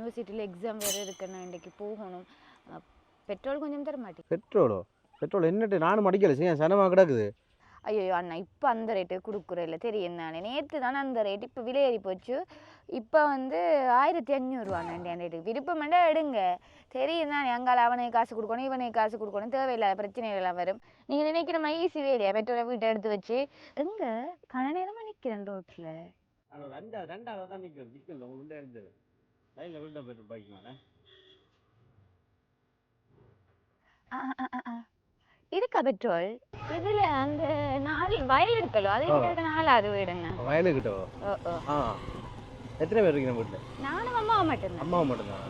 யூனிவர்சிட்டியில் எக்ஸாம் வேறு இருக்குன்னு இன்றைக்கு போகணும். பெட்ரோல் கொஞ்சம் தர மாட்டேன். பெட்ரோல் என்னட்டு நானும் அடிக்கல செய்ய சனமாக கிடக்குது. ஐயோ அண்ணா, இப்போ அந்த ரேட்டு கொடுக்குறதில்ல தெரியும் தானே. நேற்று தானே அந்த ரேட், இப்போ விலை ஏறி போச்சு. இப்போ வந்து 1500 என் ரேட்டுக்கு. விருப்பமெண்டா எடுங்க, தெரியும் தானே. அங்கால அவனுக்கு காசு கொடுக்கணும், இவனுக்கு காசு கொடுக்கணும், தேவையில்லாத பிரச்சனைகள் எல்லாம் வரும். நீங்கள் நினைக்கிற மாதிரி ஈஸி வேலையா பெட்ரோலை வீட்டை எடுத்து வச்சு எங்க கன நேரமாக நிற்கிறேன் ரோட்டில். ரெண்டாவது தான் நிற்கிறேன் உள்ள இருந்தது லைனில் விழுந்த பெட்ரோல் பைக் இருக்கா பெட்ரோல் இதுல? அந்த நாலு வயல் இருக்கலோ, அது இருக்க நாலாவது வீடுங்க. வயலுக்கிட்டோ? எத்தனை பேர் இருக்கீங்க வீட்டில்? நானும் அம்மாவை மட்டும்தான். அம்மாவை மட்டும்தான்?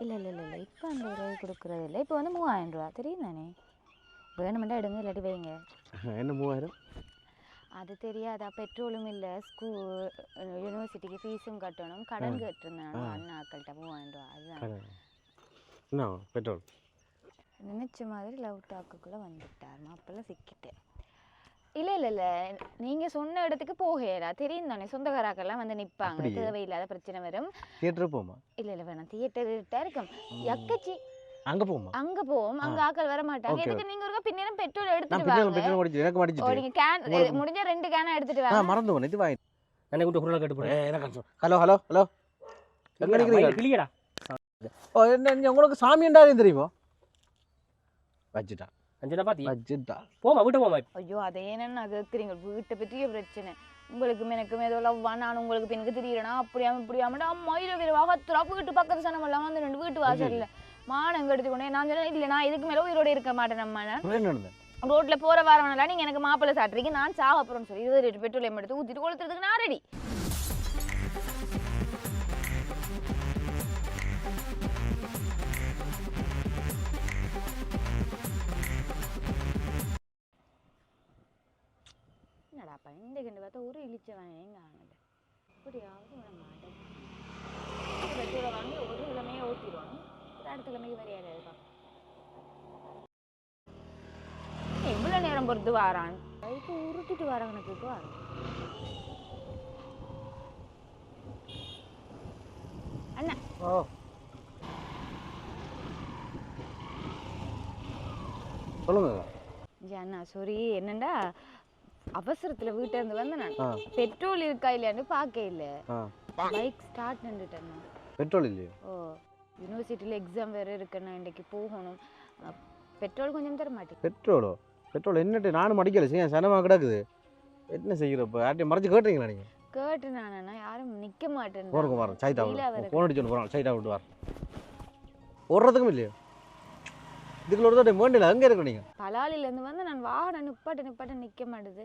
இல்லை இல்லை இல்லை இல்லை, இப்போ அந்த ரூபாய் கொடுக்குறது இல்லை. இப்போ வந்து 3000 ரூபா தெரியும் தானே. வேணுமெண்டா எடுங்க, இல்லாட்டி வைங்க. என்ன 3000? அது தெரியாதா? பெட்ரோலும் இல்லை, யூனிவர்சிட்டிக்கு ஃபீஸும் கட்டணும், கடன் கேட்டிருந்தானோ அண்ணாக்கள்கிட்ட 3000 ரூபா. அதுதான் என்ன பெட்ரோல் நினைச்ச மாதிரி லவ் டாக்குக்குள்ளே வந்துட்டார். மாப்பிள்ளை சிக்கிட்டேன். இல்லை இல்லை இல்லை, நீங்கள் சொன்ன இடத்துக்கு போகலா தெரியும் தானே. சொந்தக்காராக்கெல்லாம் வந்து நிற்பாங்க, தேவையில்லாத பிரச்சனை வரும். தியேட்டர் போமா? இல்லை இல்லை வேணாம், தியேட்டர்கிட்ட இருக்கும் எக்கச்சி. அங்க போமா? அங்க போவோம், அங்க ஆக்கள் வர மாட்டாங்க. இதுக்கு நீங்க ஒருக்கா பின்னேரம் பெட்ரோல் எடுத்துட்டு வாங்க. நீங்க கேன் முடிஞ்ச 2 கேனா எடுத்துட்டு வாங்க. மறந்து போனே இது வாங்கி எனக்கு கூட குரல கேட்டு போறேன். எனக்கு ஹலோ ஹலோ ஹலோ எங்க நிக்கிறீங்க? கிளியரா? ஓ என்ன உங்களுக்கு சாமி என்றாலும் தெரியுமா? வச்சிட்டா அஞ்சனா பாத்தி வச்சிட்டா போமா வீட்டு போமா. ஐயோ அதே என்னன்னு கேக்குறீங்க, வீட்டை பற்றிய பிரச்சனை. உங்களுக்கும் எனக்கும் ஏதோ லவ்வா, நான் உங்களுக்கு எனக்கு தெரியலனா அப்படியாம இப்படியாம அம்மா இரவாகத்துறா வீட்டு பக்கத்து சனம் எல்லாம் வந்து 2 வீட்டு வாசல்ல மானங்க எடுத்துக்கொண்டே. நான் சொன்னேன் இல்லை, நான் இதுக்கு மேலே உயிரோடு இருக்க மாட்டேன். நம்ம ரோட்ல போற வாரவனெல்லாம் நீங்க எனக்கு மாப்பிள்ளை சாட்டுறீங்க, நான் சாக அப்புறம்னு சொல்லி 20 லிட்டர் பெட்ரோல் எடுத்து ஊற்றிட்டு கொளுத்துறதுக்கு நான் ரெடி. என்னடாப்பா இந்த கிண்டு பார்த்தா ஒரு இழிச்சவன் எங்க ஆனது. எப்படியாவது விட மாட்டேன். பெட்ரோலை வாங்கி ஒரு கிழமையே ஊற்றிடுவாங்க, அடுத்த கிழமைக்கு வரையாது. எவ்வளோ நேரம் பொறுத்து வாரான், இப்போ உருட்டிட்டு வரவனுக்கு இப்போ வரும். அண்ணா சொல்லுங்க. அண்ணா சாரி, என்னண்டா அவசரத்துல வீட்டை இருந்து வந்து நான் பெட்ரோல் இருக்கா இல்லையான்னு பார்க்க இல்லை, பைக் ஸ்டார்ட் நின்றுட்டேன். பெட்ரோல் இல்லையா? ஓ யூனிவர்சிட்டியில் எக்ஸாம் வேறு இருக்குன்னு இன்றைக்கு போகணும். பெட்ரோல் கொஞ்சம் தர மாட்டேன். பெட்ரோல் என்னட்டு நானும் அடிக்கல செய்ய சனமாக கிடக்குது. என்ன செய்கிறப்ப யார்ட்டையும் மறைச்சு கேட்டீங்களா நீங்கள்? கேட்டு நானா யாரும் நிற்க மாட்டேன். போகிறோம் வரேன் சைட்டா ஃபோன் அடிச்சு போகிறோம், சைட்டா விட்டு வரேன். ஓடுறதுக்கும் இல்லையோ இதுக்குள்ள ஒரு தடவை வேண்டியல அங்கே இருக்க. நீங்கள் பலாலிலேருந்து வந்து நான் வாகனம் நிப்பாட்ட நிற்க மாட்டேது.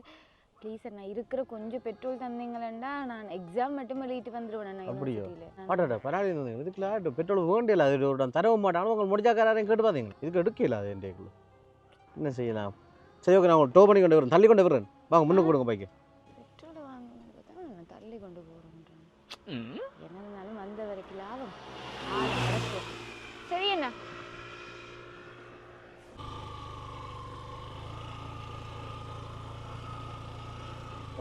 ப்ளீஸ் நான் இருக்கிற கொஞ்சம் பெட்ரோல் தந்தீங்களா, நான் எக்ஸாம் மட்டும் எழுதிட்டு வந்துடுவேன். அப்படியோ பாட்டாடா பரவாயில்ல இருந்தீங்க. இதுக்குள்ள பெட்ரோல் வேண்டியல அது தரவ மாட்டானு உங்கள் முடிஞ்சாக்காரையும் கேட்டு பார்த்தீங்க. இதுக்கு எடுக்கல அது என்டைக்குள்ள. என்ன செய்யலாம்? சரி ஓகே, நான் உங்களுக்கு டோ பண்ணி கொண்டு வரேன், தள்ளி கொண்டு வரேன். வாங்க முன்னுக்கு கொடுங்க பைக்கு. பெட்ரோல் வாங்கணும்னு பார்த்தா நான் தள்ளி கொண்டு போகிறேன். என்னதுனாலும் வந்த வரைக்கும் லாபம். சரி என்ன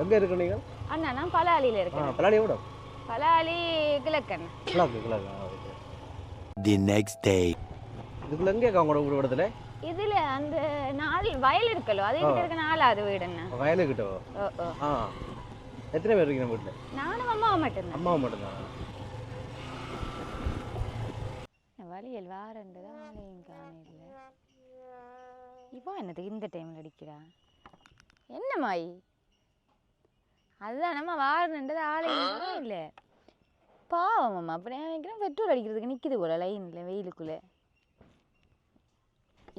எங்கே இருக்க நீங்கள்? அண்ணா நான் பலாலியில் இருக்கேன். பலாலி எவ்வளோ? பலாலி கிழக்கண்ணா. கிழக்கு. தி நெக்ஸ்ட் டே இதுக்குள்ள எங்கே இருக்கா உங்களோட இடத்துல? இதுல அந்த 4 வயல் இருக்கலோ, அது கிட்ட இருக்க 4வது வீடு. என்ன வயலுக்கிட்டோ? எத்தனை பேர் இருக்கீங்க வீட்டில்? நானும் அம்மாவும் மட்டும்தான். அம்மாவை மட்டும்தான். வழியல் வாரண்டதான் ஆலையும் காணையில். இப்போ என்னதுக்கு இந்த டைமில் அடிக்கிறா? என்ன மாய் அதுதான் நம்ம வாரண்டது ஆலையும் இல்லை. பாவம் அம்மா அப்படி நினைக்கிறேன். பெட்ரோல் அடிக்கிறதுக்கு நிற்கிது போல லைனில் வெயிலுக்குள்ளே.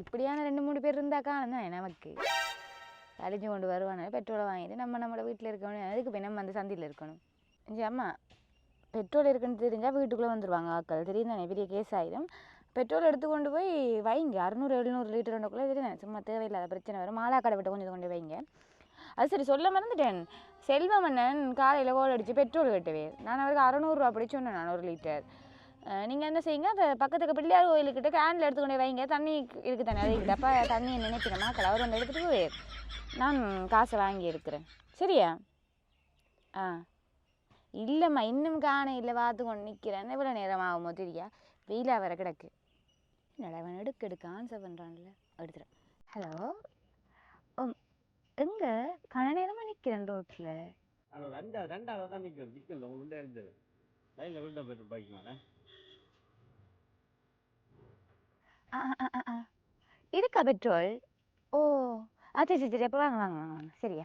இப்படியான 2-3 பேர் இருந்தால் காணும் தான் நமக்கு. அழிஞ்சு கொண்டு வருவானே பெட்ரோலை வாங்கிட்டு நம்மளோட வீட்டில் இருக்கணும். அதுக்கு போய் நம்ம அந்த சந்தையில் இருக்கணும். அம்மா பெட்ரோல் இருக்குன்னு தெரிஞ்சால் வீட்டுக்குள்ளே வந்துடுவாங்க ஆக்கள். தெரியும் தானே, பெரிய கேஸ் ஆகிடும். பெட்ரோல் எடுத்து கொண்டு போய் வைங்க, 600-700 லிட்டருக்குள்ளே. தெரியும் சும்மா தேவையில்லாத பிரச்சனை வரும். மாலாக்கடை விட்டு கொஞ்சம் கொண்டு வைங்க. அது சரி சொல்ல மறந்துட்டேன். செல்வமன்னன் காலையில் கோல் அடித்து பெட்ரோல் கட்டுவே. நான் அவருக்கு 600 ரூபா அப்படி சொன்னேன், நான் 1 லிட்டர். நீங்கள் என்ன செய்யுங்க, அந்த பக்கத்துக்கு பிள்ளையார் கோயிலுக்கிட்ட கேனில் எடுத்துக்கொண்டே வைங்க. தண்ணி இருக்குது தானே, அது கிட்ட அப்போ தண்ணி நினைக்கிறேன் மக்கள். அவர் வந்து எடுத்துகிட்டு போய் நான் காசை வாங்கி எடுக்கிறேன். சரியா? இல்லைம்மா இன்னும் காண இல்லை பார்த்து கொண்டு நிற்கிறேன் எவ்வளோ நேரம் ஆகுமோ தெரியா வெயிலாக வர கிடக்கு என்னடா அவன் எடுக்க ஆன்சர் பண்ணுறான்ல எடுத்துகிறேன். ஹலோ எங்க கன நேரமாக நிற்கிறேன் ரோட்டில். ரெண்டாவது தான் நிற்கல உள்ள இருந்தது லைனில் விழுந்த போயிட்டு பைக் இருக்கா பெட்ரோல்? ஓ சரி சரி அப்போ வாங்க வாங்க வாங்க வாங்க சரியா.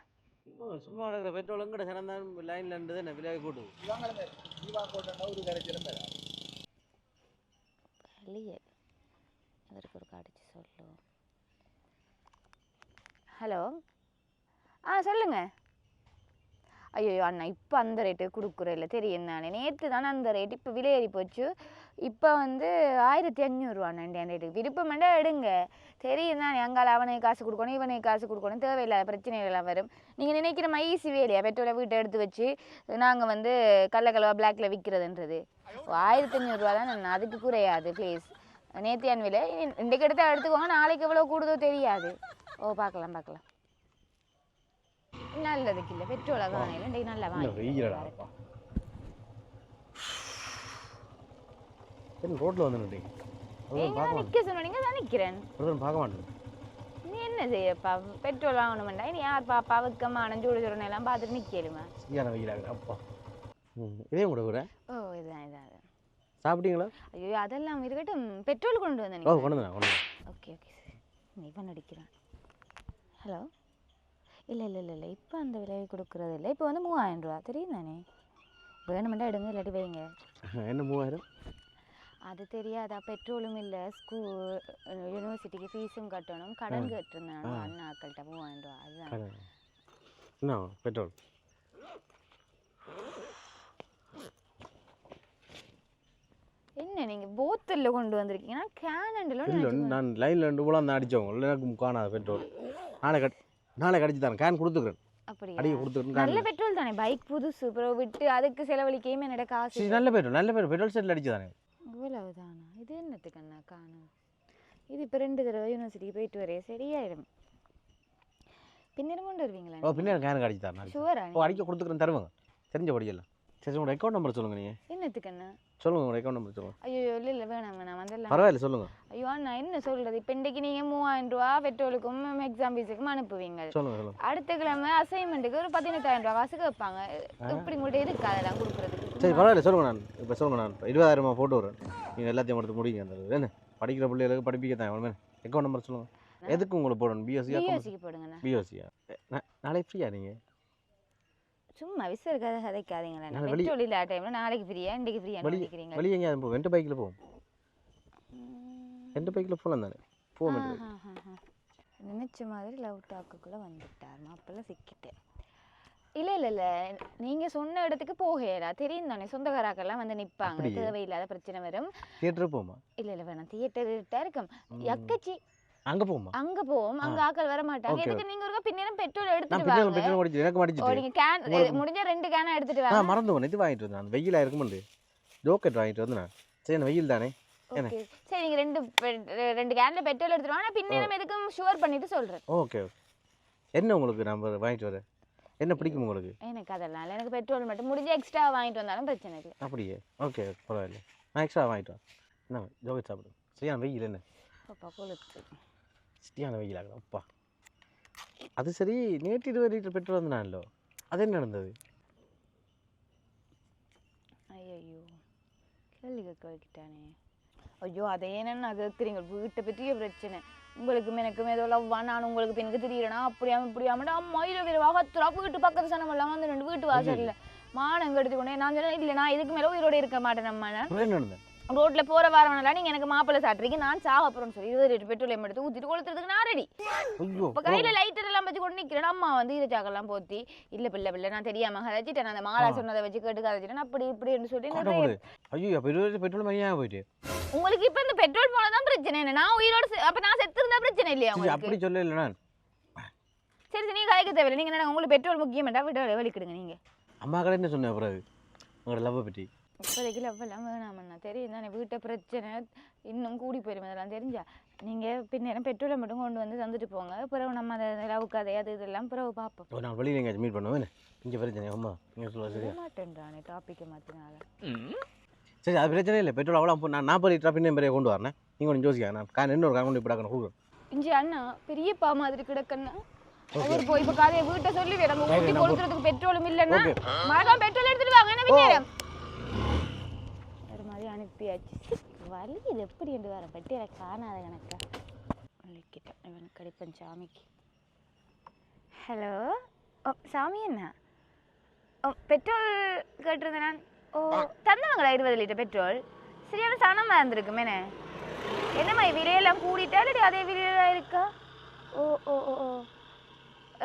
சும்மா இருக்கிற பெட்ரோல் எங்கட சிறந்தான் லைனில் இருந்தது என்ன விலையாக கூட்டுது இல்லையே அதற்கு ஒரு அடிச்சு சொல்லுவோம். ஹலோ சொல்லுங்க. ஐயோ அண்ணா இப்போ அந்த ரேட்டு கொடுக்குற இல்லை தெரியும் தானே நேற்று தானே அந்த ரேட் இப்போ விலையேறி போச்சு. இப்போ வந்து 1500 என் ரேட்டுக்கு விருப்பம் வேண்டாம் எடுங்க தெரியும் தானே அங்கால அவனுக்கு காசு கொடுக்கணும் இவனுக்கு காசு கொடுக்கணும் தேவையில்லாத பிரச்சனைகள்லாம் வரும். நீங்கள் நினைக்கிற மாதிரி ஈஸி வேலையா பெட்ரோலை வீட்டை எடுத்து வச்சு நாங்கள் வந்து கள்ளக்கலவா பிளாக்ல விற்கிறதுன்றது 1500 தான் நான் அதுக்கு குறையாது ப்ளீஸ். நேத்தியான் விலை இன்றைக்கு எடுத்தால் எடுத்துக்கோங்க நாளைக்கு எவ்வளோ கூடுதோ தெரியாது. ஓ பார்க்கலாம் பார்க்கலாம் நல்லதுக்கு இல்லை பெட்ரோலை காணையில் இன்றைக்கு நல்லா வாங்கி ரோட்டில் வந்து நிற்க சொன்னீங்க தான் நிற்கிறேன் பார்க்க மாட்டேன். நீ என்ன செய்யப்பா பெட்ரோல் வாங்கணுமெண்டா இனி யார் பாப்பா வெக்கமான சூடு சுடனை எல்லாம் பார்த்துட்டு நிற்கலுமா சரியான வெயிலாக அப்பா இதே கூட கூட ஓ இதுதான் இதான் சாப்பிட்டீங்களா? ஐயோ அதெல்லாம் இருக்கட்டும் பெட்ரோல் கொண்டு வந்தேன். ஓ கொண்டு வந்தேன் ஓகே ஓகே நீ இப்போ நடிக்கிறான். ஹலோ இல்லை இல்லை இல்லை இல்லை இப்போ அந்த விலையை கொடுக்குறது இல்லை இப்போ வந்து 3000 ரூபா தெரியும் தானே வேணுமெண்டா எடுங்க இல்லாட்டி வைங்க. என்ன 3000? அது தெரியாதா பெட்ரோலும் இல்லை ஸ்கூல் யூனிவர்சிட்டிக்கு ஃபீஸும் கட்டணும் கடன் கேட்டிருந்தானோ அண்ணாக்கள்கிட்ட 3000 ரூபா அதுதான் என்ன பெட்ரோல். என்ன நீங்கள் போத்தலில் கொண்டு வந்திருக்கீங்கன்னா கேனண்டில் நான் லைனில் 2 கூட அந்த அடித்தவங்க எனக்கு காணாத பெட்ரோல் நாளை கடிச்சு தரேன் கேன் கொடுத்துக்கிறேன். அப்படியா அடிக்க கொடுத்துக்கிறேன். நல்ல பெட்ரோல் தானே பைக் புதுசு அப்புறம் விட்டு அதுக்கு செலவழிக்கையும் என்னோட காசு நல்ல பெட்ரோல் செட்டில் அடிச்சு தானே இவ்வளவுதானா இது என்னத்துக்கு அண்ணா காணும் இது இப்போ 2 தடவை யூனிவர்சிட்டிக்கு போயிட்டு வரே சரியாயிடும் பின்னரும் கொண்டு வருவீங்களா? ஓ பின்னர் கேன் அடிச்சு தரேன் ஷுவரா? ஓ அடிக்க கொடுத்துக்கிறேன் தருவாங்க தெரிஞ்ச படியெல்லாம். சரி உங்களோட அக்கௌண்ட் நம்பர் சொல்லுங்கள். நீங்கள் என்னத்துக்கு அண்ணா சொல்லுங்கள் உங்களோட அக்கௌண்ட் நம்பர் சொல்லுங்கள். ஐயோ இல்லை இல்லை வேணாம் வேணாம் வந்தெல்லாம் பரவாயில்ல சொல்லுங்கள். ஐயோ அண்ணா என்ன சொல்கிறது இப்போ இன்றைக்கு நீங்கள் 3000 ரூபா பெட்ரோலுக்கும் எக்ஸாம் ஃபீஸுக்கும் அனுப்புவீங்க. சொல்லுங்கள் அடுத்த கிழமை அசைன்மெண்ட்டுக்கு ஒரு 18000 ரூபா காசு கேட்பாங்க. இப்படி உங்கள்கிட்ட இருக்கு அதெல்லாம் கொடுக்குறதுக்கு. சரி பரவாயில்ல சொல்லுங்கள். நான் இப்போ சொல்லுங்கள் நான் 20000 போட்டு வரேன் நீங்கள் எல்லாத்தையும் எடுத்து முடியுங்க. அந்த என்ன படிக்கிற பிள்ளைகளுக்கு படிப்பிக்க தான் எவ்வளோ அக்கௌண்ட் நம்பர் சொல்லுங்கள். எதுக்கு உங்களுக்கு போடணும்? பிஎஸ்சிக்கு போடுங்கண்ணா. பிஎஸ்சியா நாளைக்கு ஃப்ரீயா நீங்கள்? சும்மா விசாரிக்காத கதைக்காதீங்களா பெட்ரோல் இல்ல டைம்ல நாளைக்கு ஃப்ரீயா இன்றைக்கு ஃப்ரீயா நினைக்கிறீங்க? வெளியே எங்கேயாவது போ ரெண்டு பைக்கில் போவோம். 2 பைக்கில் போகலாம் தானே போக நினைச்ச மாதிரி லவ் டாக்குக்குள்ளே வந்துட்டார் மாப்பிள்ளை சிக்கிட்டேன். இல்லை இல்லை இல்லை நீங்கள் சொன்ன இடத்துக்கு போகலா தெரியும் தானே சொந்தக்காராக்கெல்லாம் வந்து நிற்பாங்க தேவையில்லாத பிரச்சனை வரும். தியேட்டர் போமா? இல்லை இல்லை வேணாம் தியேட்டர்கிட்ட இருக்கும் எக்கச்சி அங்க போமா? அங்க போவோம் அங்க ஆட்கள் வர மாட்டாங்க. இதுக்கு நீங்க ஒருக்கா பின்னேரம் பெட்ரோல் எடுத்துட்டு வாங்க. பெட்ரோல் ஓடிச்சு எனக்கு மாட்டிச்சு. நீங்க கேன் முடிஞ்ச 2 கேன் எடுத்துட்டு வாங்க. மறந்து போனேன் இது வாங்கிட்டு வந்தேன் வெயிலா இருக்கும்னு ஜோக்கெட் வாங்கிட்டு வந்தேன். சரி வெயில் தானே. ஓகே சரி நீங்க 2 கேன்ல பெட்ரோல் எடுத்துட்டு வாங்க நான் பின்னேரம் எதுக்கும் ஷூர் பண்ணிட்டு சொல்றேன். ஓகே என்ன உங்களுக்கு நம்பர் வாங்கிட்டு வரேன் என்ன பிடிக்கும் உங்களுக்கு? எனக்கு அதெல்லாம் இல்லை எனக்கு பெட்ரோல் மட்டும் முடிஞ்ச எக்ஸ்ட்ரா வாங்கிட்டு வந்தாலும் பிரச்சனை இல்லை. அப்படியே ஓகே பரவாயில்ல நான் எக்ஸ்ட்ரா வாங்கிட்டு வரேன். என்ன ஜோக்கெட் சாப்பிடு சரியான வெயில் என்ன அப்பா கொளுத்து சரியான வெயிலாக அப்பா. அது சரி நேற்று 20 லிட்டர் பெட்ரோல் வந்து நான்லோ அது என்ன நடந்தது? ஐயோ கேள்வி கேட்க வைக்கிட்டானே. ஐயோ அதை ஏன்னா கேட்குறீங்க வீட்டை பற்றிய பிரச்சனை உங்களுக்கும் எனக்கும் ஏதோ லவ்வா நான் உங்களுக்கு எனக்கு தெரியலனா அப்படியாம இப்படியாமட்டா அம்மா 20 வாகத்துறா வீட்டு பக்கத்து சனம் எல்லாம் வந்து 2 வீட்டு வாசல் இல்லை மானங்க எடுத்துக்கொண்டே நான் சொன்னேன் இல்லை நான் இதுக்கு மேலே உயிரோடு இருக்க மாட்டேன். நம்ம ரோட்ல போற வாரவனெல்லாம் நீங்க எனக்கு மாப்பிள்ளை சாட்டுறீங்க நான் சாவ அப்புறம் சொல்லி 20 லிட்டர் பெட்ரோல் எடுத்து ஊற்றிட்டு கொளுத்துறதுக்கு நான் ரெடி. இப்போ கையில லைட்டர் எல்லாம் வச்சு கொண்டு நிற்கிறேன். அம்மா வந்து ஈரச்சாக்கெல்லாம் போத்தி இல்லை பிள்ளை நான் தெரியாம கதைச்சிட்டேன் அந்த மாலா சொன்னதை வச்சு கேட்டு கதைச்சிட்டேன் அப்படி இப்படின்னு சொல்லி ஐயோ பெட்ரோல் மையா போயிட்டு உங்களுக்கு இப்போ இந்த பெட்ரோல் போனதான் பிரச்சனை என்ன நான் உயிரோடு அப்ப நான் செத்து இருந்தா பிரச்சனை இல்லையா உங்களுக்கு? அப்படி சொல்ல இல்லை நான் சரி நீங்க கதைக்க தேவையில்லை. நீங்க என்ன உங்களுக்கு பெட்ரோல் முக்கியமாட்டா விட வெளிக்கிடுங்க. நீங்க அம்மா கடை என்ன சொன்னேன் பிறகு உங்களோட லவ் பற்றி இப்போதைக்கு லவ்வெல்லாம் வேணாமண்ணா தெரியும் தானே வீட்டை பிரச்சனை இன்னும் கூடி போயிடும் அதெல்லாம் தெரிஞ்சா நீங்கள் பின்னேரம் பெட்ரோலை மட்டும் கொண்டு வந்து தந்துட்டு போங்க பிறகு நம்ம அதை லவ் கதை அது இதெல்லாம் பிறகு பார்ப்போம். நான் வெளியில் எங்கேயாச்சும் மீட் பண்ணுவேன் இங்கே பிரச்சனை அம்மா நீங்கள் சொல்லுவா சரியா மாட்டேன்றானே டாப்பிக்கை மாற்றினால. சரி அது பிரச்சனை இல்லை பெட்ரோல் அவ்வளோ நான் 40 லிட்டரா பின்னே பெரிய கொண்டு வரேன் நீங்கள் கொஞ்சம் யோசிக்க நான் இன்னொரு கார் கொண்டு போய் கொடுக்குறேன். இஞ்சி அண்ணா பெரியப்பா மாதிரி கிடக்கண்ணா அவர் போய் இப்போ கதையை வீட்டை சொல்லி வேற ஊட்டி கொடுக்குறதுக்கு பெட்ரோலும் இல்லைன்னா மறக்காம பெட்ரோல் எடுத்துட்டு வாங்க என்ன பின்னேரம் ஒரு மாதிரி அனுப்பியாச்சு. வலி இது எப்படி என்று வர பட்டி எனக்கு காணாத கணக்கா வலிக்கிட்டேன் இவனுக்கு அடிப்பேன் சாமிக்கு. ஹலோ ஓ சாமி என்ன ஓ பெட்ரோல் கேட்டிருந்தேன் நான். ஓ தந்தாங்களா 20 லிட்டர் பெட்ரோல் சரியான சனமாக இருந்திருக்குமேனே என்னம்மா விலையெல்லாம் கூடிட்டா இல்லை அதே விலையில இருக்கா? ஓ ஓ ஓ ஓ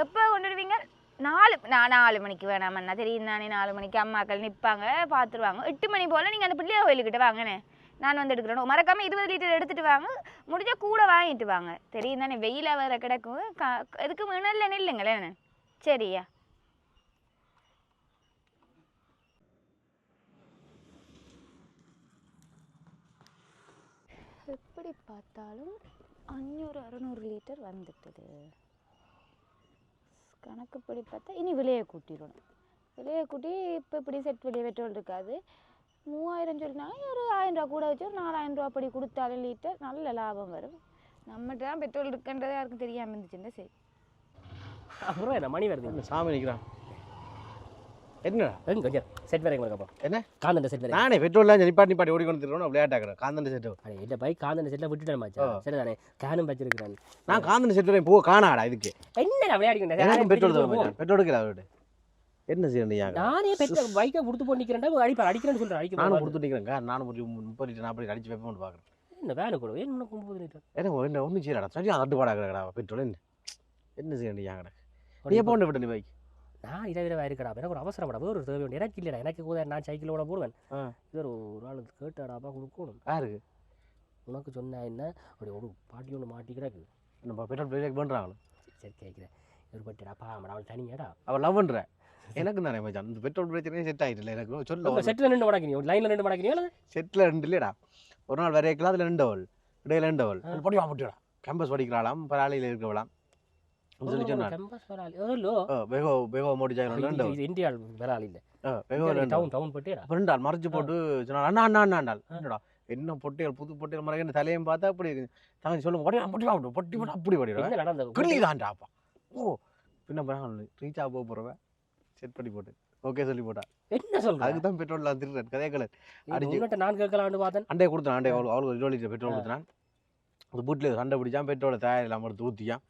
எப்போ கொண்டு வருவீங்க? 4 மணிக்கு வேணாமண்ணா தெரியும் தானே 4 மணிக்கு அம்மாக்கள் நிற்பாங்க பார்த்துருவாங்க 8 மணி போல் நீங்கள் அந்த பிள்ளையார் கோயிலுக்கிட்ட வாங்கண்ணே நான் வந்து எடுக்கிறேன். மறக்காமல் 20 லிட்டர் எடுத்துகிட்டு வாங்க முடிஞ்சால் கூட வாங்கிட்டு வாங்க தெரியும் தானே வெயிலாக வேறு கிடக்கும் எதுக்கு வேணாம் இல்லைங்களேண்ணே சரியா? எப்படி பார்த்தாலும் 500-600 லிட்டர் வந்துட்டுது. கணக்குப்படி பார்த்தா இனி விலையை கூட்டிடணும். விலையை கூட்டி இப்போ இப்படி செட் விலையை பெட்ரோல் இருக்காது 3000 சொல்லினாங்க ஒரு 1000 ரூபா கூட வச்சு ஒரு 4000 ரூபா அப்படி கொடுத்தாலும் லிட்டர் நல்ல லாபம் வரும். நம்மகிட்ட தான் பெட்ரோல் இருக்குன்றது யாருக்கும் தெரியாமல் இருந்துச்சுன்னா சரி. அப்புறம் என்ன மணி வருது சாமி நிற்கிறான் என்னடா கொஞ்சம் செட் வேறு எங்களுக்கு அப்போ என்ன காந்தண்ட செட் வேறு நானே பெட்ரோல்லாம் நிப்பாட்டி ஓடி கொண்டு திருவோம் விளையாட்டாக்குறேன் காந்தண்ட செட்டு இல்லை பைக் காந்தண்ட செட்டில் விட்டுட்டேன் மாச்சா சரி தானே கேனும் வச்சிருக்கிறேன் நான் காந்தண்ட செட்டு வரையும் போ காணாடா இதுக்கு என்ன விளையாடிக்கிறேன் பெட்ரோல் தரும் பெட்ரோல் எடுக்கிற அவர்கிட்ட என்ன செய்யணும் நானே பெட்ரோல் பைக்கை கொடுத்து போய் நிற்கிறேன் அடிக்கிறேன்னு சொல்கிறேன் அடிக்க நானும் கொடுத்து நிற்கிறேன் நானும் ஒரு 30 லிட்டர் 40 அடிச்சு வைப்பேன் பார்க்குறேன். என்ன வேலை கூட என்ன 30 லிட்டர் என்ன ஒன்றும் செய்யலடா சரியா தட்டுப்பாடாக்கிறா பெட்ரோல் என்ன செய்யணும் கிடக்கு நீ எப்போ ஒன்று விட்டு நீ பைக் நான் இதை விட இருக்கடா எனக்கு ஒரு அவசரப்படா வேறு ஒரு தேவை எனக்கு இல்லைடா எனக்கு கூட நான் சைக்கிளோட போடுவேன் இது ஒரு ஆள் கேட்டாடாப்பா கொடுக்கணும் யாருக்கு உனக்கு சொன்னா என்ன அப்படி ஒரு பாட்டி ஒன்று மாட்டிக்கிறாக்கு நம்ம பெட்ரோல் பிரேக் பண்ணுறாங்களோ சரி கேட்குறேன் ஒரு பட்டிடாப்பா அவள் தனியாடா அவள் லவ் பண்ணுற எனக்கு தானே மச்சான் இந்த பெட்ரோல் பிரச்சனையே செட் ஆகிட்டு எனக்கு சொல்ல செட்டில் 2 மடக்கிறீங்க லைனில் 2 மடக்கிறீங்க செட்டில் 2 இல்லையடா ஒரு நாள் வேற இருக்கலாம் அதில் 2 அவள் இடையில 2 அவள் படிவா போட்டுடா கேம்பஸ் படிக்கிறாளாம் பராளியில் இருக்கவளாம் சொல்லி சொன்னான் மறைச்சு போட்டு சொன்னா அண்ணா என்ன பொட்டியல் புது பொட்டியல் மறை என்ன தலையும் பார்த்தா அப்படி தங்கச்சி சொல்லுங்க பொட்டி போட்டு அப்படி படிடாப்பா ஓ பின்ன ரீச் ஆக போறவன் செட் பண்ணி போட்டு ஓகே சொல்லி போட்டா என்ன சொல்ற அதுக்குதான் பெட்ரோல் திருடுறேன் கதைய கலர் அடிச்சு நான் கேட்கலான்னு பார்த்தேன் அண்டே கொடுத்தான் அண்டே அவளுக்கு 20 லிட்டர் பெட்ரோல் கொடுத்தான் அது வீட்டில் சண்டை பிடிச்சான் பெட்ரோலை தயாரில்லாமல் எடுத்து ஊற்றிக்கான்.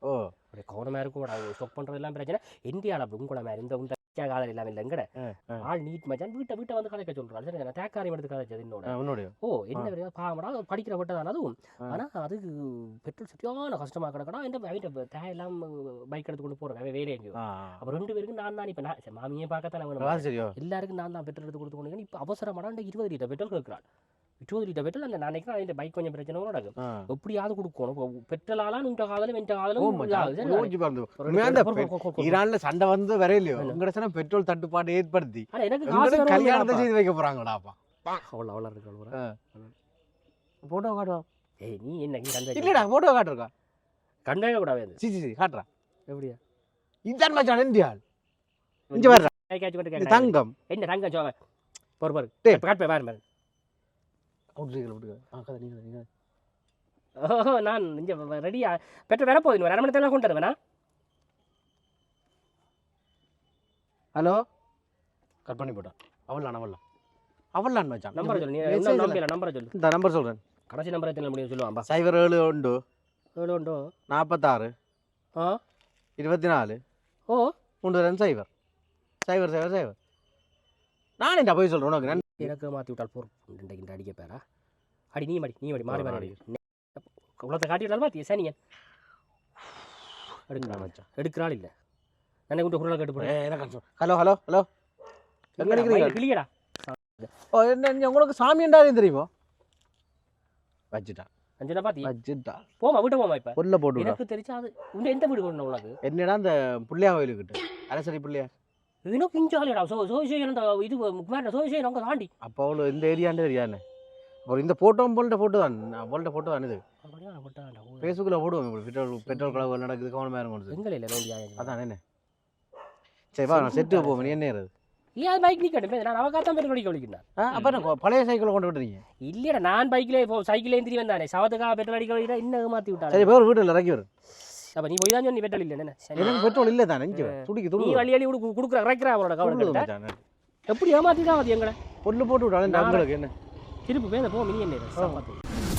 ஓ அப்படியே கவனமாக இருக்கும் ஸ்டொக் பண்ணுறது எல்லாம் பிரச்சனை இந்தியாவில் அப்படி உங்கள மாதிரி இந்த காதல் இல்லாமல் இல்லைங்கட ஆள் நீட் மச்சான் வீட்டை வந்து கதைக்க சொல்கிறாள் சரி நான் தேக்காரியம் எடுத்து கதைச்சது என்னோட ஓ என்ன பாவடா படிக்கிற விட்ட தான் அதுவும் ஆனால் அதுக்கு பெட்ரோல் சரியான கஷ்டமாக கிடக்கடா இந்த வீட்டை தேவையெல்லாம் பைக் எடுத்து கொண்டு போகிறேன் வேலை எங்கேயோ அப்போ 2 பேருக்கு நான் தான் இப்போ நான் மாமியே பார்க்கத்தானே சரியோ எல்லாருக்கும் நான் தான் பெட்ரோல் எடுத்து கொடுத்து கொண்டு இப்போ அவசரமான 20 லிட்டர் பெட்ரோல் கேட்குறாள் 20 லிட்டர் பெட்ரோல் அந்த நான் நினைக்கிறேன் அந்த பைக் கொஞ்சம் பிரச்சனை நடக்கும் எப்படியாவது கொடுக்கணும் பெட்ரோலாலாம் இந்த காதலும் இந்த காதலும் ஈரான்ல சண்டை வந்து வரையிலையோ உங்க பெட்ரோல் தட்டுப்பாடு ஏற்படுத்தி கல்யாணத்தை செய்து வைக்க போறாங்கடாப்பா அவ்வளோ இருக்கு போட்டோ காட்டுவோம் ஏய் நீ என்ன இல்லடா போட்டோ காட்டுறா கண்டே கூடாது சி காட்டுறா எப்படியா இதான் மச்சான் இந்தியால் இங்க வர்றா தங்கம் என்ன தங்கம் சோக பொறு காட்டு பாரு நான் இங்கே ரெடியா பெட்ரோல் வேற போகுது 1/2 மணி நேரத்தில் கொண்டு வருவேண்ணா. ஹலோ கட் பண்ணி போட்டான் அவள்லான் மச்சான் நம்பரை சொல்லு நம்பரை சொல்லு இந்த நம்பர் சொல்கிறேன் கடைசி நம்பர் எத்தனை முடியும் சொல்லுவாம்பா 07 உண்டு 46 24 ஓ 32 0 நான் என்ன போய் சொல்கிறேன் உனக்கு எனக்கு மாற்றி விட்டால் போர் இன்றைக்கு அடிக்க பேரா அடி நீ மாடி மாறி அடி உலகத்தை காட்டி விட்டால் மாற்றி சனியன் எடுக்கிறான் மச்சான் எடுக்கிறாள் இல்லை நான் கொண்டு குரலை கேட்டு போகிறேன் ஹலோ எங்கே நிற்கிறீங்க கிளியடா ஓ என்ன உங்களுக்கு சாமி என்றாலும் தெரியுமோ வச்சுட்டான் அஞ்சனா பாத்தி வச்சுட்டா போமா வீட்டை போமா இப்போ பொருளை போட்டு எனக்கு தெரிஞ்சா அது உண்டு எந்த வீடு கொண்டு உனக்கு என்னடா அந்த பிள்ளையா கோயிலுக்கிட்ட அரசரி பிள்ளையா எனக்கு இஞ்சாலியடா சோசியல் அந்த இது மேலே சோசியல் அவங்க தாண்டி அப்போ அவ்வளோ இந்த ஏரியான்னு தெரியாதுண்ணே ஒரு இந்த ஃபோட்டோ போல்ட்ட ஃபோட்டோ தான் போல்ட்ட ஃபோட்டோ தான் இது ஃபேஸ்புக்கில் போடுவோம் பெட்ரோல் கலவு நடக்குது கவனமாக இருக்கும் எங்களை இல்லை அதான் என்ன சரி வா நான் செட்டு போவேன் என்ன ஏறது இல்லையா பைக் நிற்கட்டும் நான் அவக்காத்தான் பெட்ரோல் அடிக்க வலிக்கிறேன் அப்போ என்ன பழைய சைக்கிளை கொண்டு விட்டுறீங்க இல்லையடா நான் பைக்கிலே இப்போ சைக்கிளே எந்திரி வந்தானே சவத்துக்காக பெட்ரோல் அடிக்க வலிக்கிறேன் இன்னும் மாற்றி விட்டாங்க சரி பேர் வீட்டில் இறக்கி வரும் அப்போ நீ போய் தான் சொன்னி பெட்ரோல் இல்லை என்ன எனக்கு பெட்ரோல் இல்லை தானே இங்கே துடிக்கு நீ துடி வழி கொடுக்குற இறக்குற அவரோட கவலை எப்படி ஏமாற்றி தான் அது எங்களை பொண்ணு போட்டு விட்டாலும் உங்களுக்கு என்ன திருப்பி போய் அந்த போ மினி என்ன